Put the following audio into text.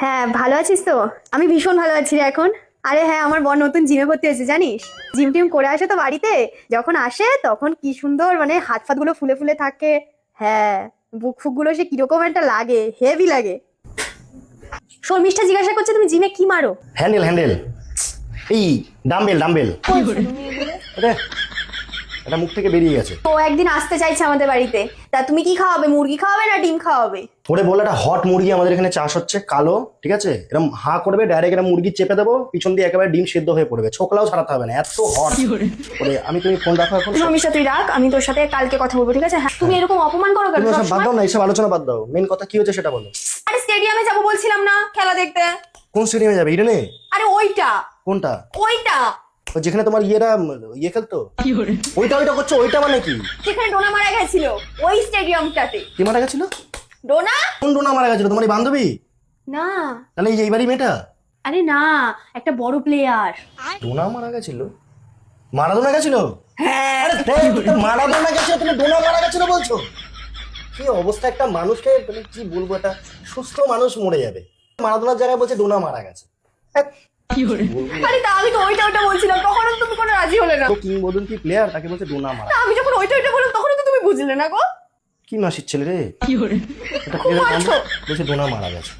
হ্যাঁ, ভালো আছিস তো? আমি ভীষণ ভালো আছি রে এখন। আরে হ্যাঁ, আমার বর নতুন জিমে ভর্তি হয়েছে জানিস। জিম টিম করে আসে তো বাড়িতে, যখন আসে তখন কি সুন্দর মানে হাত ফাত গুলো ফুলে ফুলে থাকে। হ্যাঁ, বুক ফুক গুলো সে কিরকম একটা লাগে, হেভি লাগে। শর্মিষ্ঠা জিজ্ঞাসা করছে তুমি জিমে কি মারো? হ্যান্ডেল হ্যান্ডেল এই ডাম্বেল ডাম্বেল আরে এটা মুখ থেকে বেরিয়ে গেছে। ও একদিন আসতে চাইছে আমাদের বাড়িতে, তা তুমি কি খাওয়াবে? মুরগি খাওয়াবে না ডিম খাওয়াবে? ওরে বলে একটা হট মুরগি আমাদের এখানে চাষ হচ্ছে, কালো, ঠিক আছে, এরকম হা করবে, ডাইরেক্ট এরকম মুরগি চেপে দেবো, পিছন দিয়ে একেবারে ডিম সেদ্ধ হয়ে পড়বে, ছোকলাও ছাড়াতে হবে না, এত হট। ওরে আমি, তুমি ফোন রাখো এখন। শর্মিষ্ঠা তুই রাখ, আমি তোর সাথে কালকে কথা বলবো, ঠিক আছে? হ্যাঁ, তুমি এরকম অপমান করো কেন তুমি ওসব বাদ সবসময়? দাও না, এইসব আলোচনা বাদ দাও, মেন কথা কি হচ্ছে সেটা বলো। আরে স্টেডিয়ামে যাবো বলছিলাম না খেলা দেখতে? কোন স্টেডিয়ামে যাবে ইডেনে? আরে ওইটা কোনটা? ওইটা ওই যেখানে তোমার ইয়েরা ইয়ে খেলতো, ওইটা ওইটা করছো, ওইটা মানে কি? যেখানে ডোনা মারা গেছিল ওই স্টেডিয়ামটাতে। কি মারা গেছিল? ডোনা? কোন ডোনা মারা গেছিল? তোমার এই বান্ধবী? না, তাহলে এই বাড়ি মেয়েটা? আরে না, একটা বড় প্লেয়ার। ডোনা মারা গেছিল? মারাদোনা গেছিল? হ্যাঁ, আরে মারাদোনা গেছিল, তুমি ডোনা মারা গেছিল বলছো? কি অবস্থা একটা মানুষকে, মানে কি বলবো, একটা সুস্থ মানুষ মরে যাবে, মারাদোনার জায়গায় বলছে ডোনা মারা গেছে। আরে তা আমি তো ওইটা ওইটা বলছিলাম, তখন তুমি কোনো রাজি হলে না। তো কিংবদন্তি প্লেয়ার, তাকে বলছে ডোনা মারা। তা আমি যখন ওইটা ওইটা বললাম তখন তো তুমি বুঝলে না গো। কি মাসির ছেলে রে, এটা খুব player মারছো। বলছে ডোনা মারা গেছে।